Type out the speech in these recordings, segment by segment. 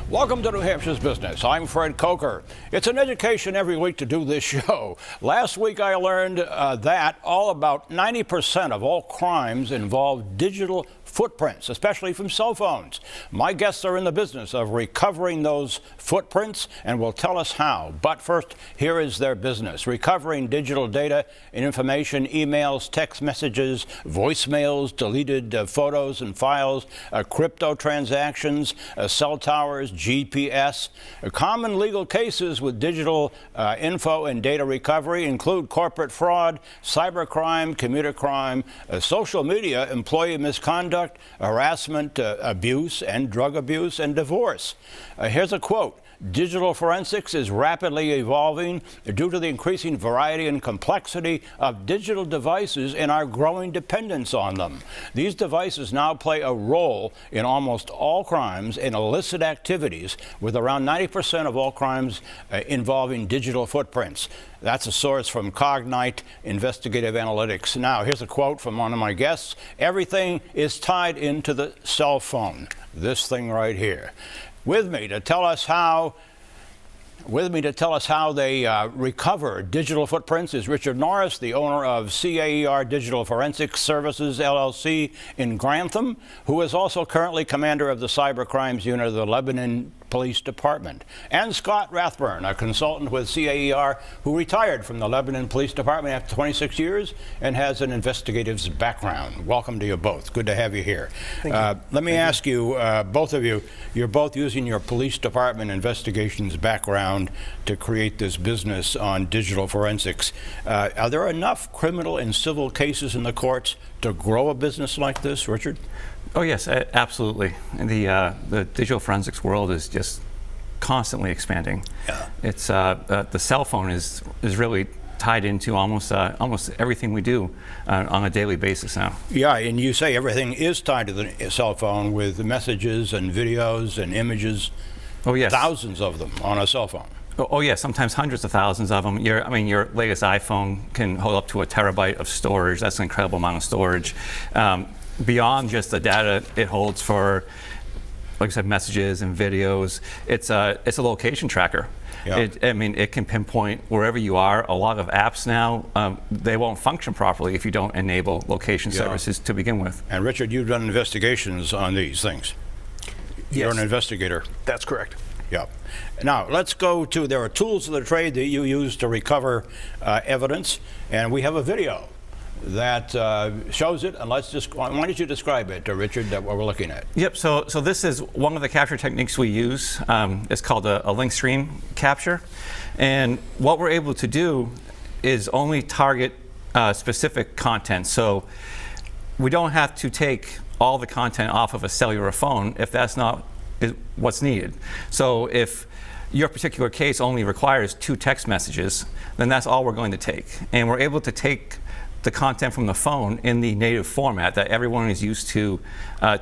Welcome to New Hampshire's Business. I'm Fred Coker. It's an education every week to do this show. Last week I learned that about 90% of all crimes involve digital footprints, especially from cell phones. My guests are in the business of recovering those footprints and will tell us how. But first, here is their business: recovering digital data and information, emails, text messages, voicemails, deleted photos and files, crypto transactions, cell towers, GPS. Common legal cases with digital info and data recovery include corporate fraud, cybercrime, commuter crime, social media, employee misconduct, harassment, abuse, and drug abuse, and divorce. Here's a quote: "Digital forensics is rapidly evolving due to the increasing variety and complexity of digital devices and our growing dependence on them. These devices now play a role in almost all crimes and illicit activities, with around 90% of all crimes involving digital footprints." That's a source from Cognite Investigative Analytics. Now, here's a quote from one of my guests: "Everything is tied into the cell phone." This thing right here. With me to tell us how they recover digital footprints is Richard Norris, the owner of CAER Digital Forensics Services, LLC in Grantham, who is also currently commander of the Cybercrimes Unit of the Lebanon Police Department, and Scott Rathburn, a consultant with CAER who retired from the Lebanon Police Department after 26 years and has an investigative's background. Welcome to you both. Good to have you here. Thank you. Let me ask you, both of you, you're both using your police department investigations background to create this business on digital forensics. Are there enough criminal and civil cases in the courts to grow a business like this, Richard? Oh yes, absolutely. The digital forensics world is just constantly expanding. Yeah. It's the cell phone is really tied into almost everything we do on a daily basis now. Yeah, and you say everything is tied to the cell phone with messages and videos and images. Oh yes, thousands of them on a cell phone. Oh yeah, sometimes hundreds of thousands of them. Your latest iPhone can hold up to a terabyte of storage. That's an incredible amount of storage. Beyond just the data it holds for, like I said, messages and videos, it's a location tracker. Yeah. It can pinpoint wherever you are. A lot of apps now, they won't function properly if you don't enable location services to begin with. And Richard, you've done investigations on these things. Yes. You're an investigator. That's correct. Yeah. Now, let's go to, there are tools of the trade that you use to recover evidence, and we have a video that shows it, and why don't you describe it, Richard, what we're looking at? Yep, so this is one of the capture techniques we use. It's called a link stream capture, and what we're able to do is only target specific content. So we don't have to take all the content off of a cellular phone if that's not what's needed. So if your particular case only requires 2 text messages, then that's all we're going to take. And we're able to take the content from the phone in the native format that everyone is used to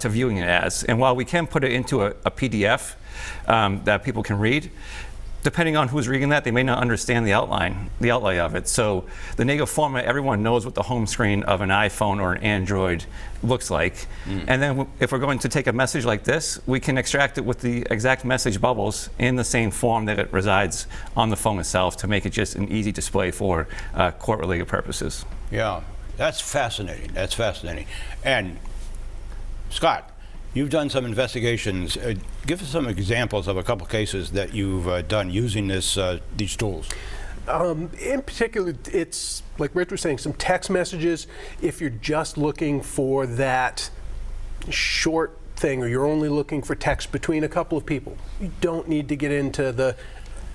viewing it as. And while we can put it into a PDF that people can read, depending on who's reading that, they may not understand the outlay of it. So the native format, everyone knows what the home screen of an iPhone or an Android looks like. And then if we're going to take a message like this, we can extract it with the exact message bubbles in the same form that it resides on the phone itself to make it just an easy display for court-related purposes. Yeah, that's fascinating. That's fascinating. And Scott, you've done some investigations. Give us some examples of a couple cases that you've done using these tools. In particular, it's like Rich was saying, some text messages. If you're just looking for that short thing, or you're only looking for text between a couple of people, you don't need to get into the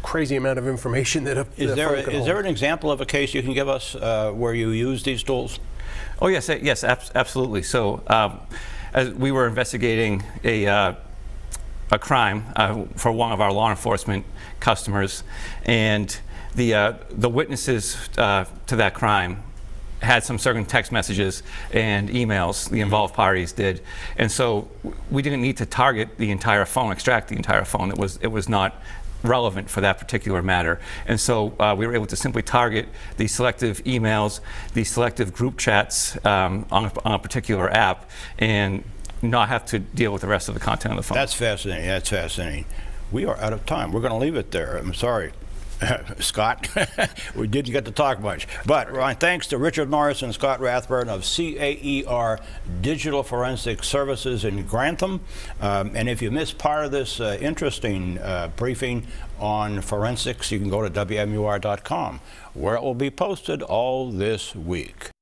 crazy amount of information that is there an example of a case you can give us where you use these tools? Oh yes, absolutely. So as we were investigating a crime for one of our law enforcement customers, and the witnesses to that crime had some certain text messages and emails, the involved parties did, and so we didn't need to target the entire phone, extract the entire phone. It was not relevant for that particular matter. And so we were able to simply target the selective emails, the selective group chats on a particular app, and not have to deal with the rest of the content of the phone. That's fascinating. That's fascinating. we are out of time. We're going to leave it there. I'm sorry, Scott. We didn't get to talk much. But thanks to Richard Norris and Scott Rathburn of CAER Digital Forensic Services in Grantham. And if you missed part of this interesting briefing on forensics, you can go to WMUR.com, where it will be posted all this week.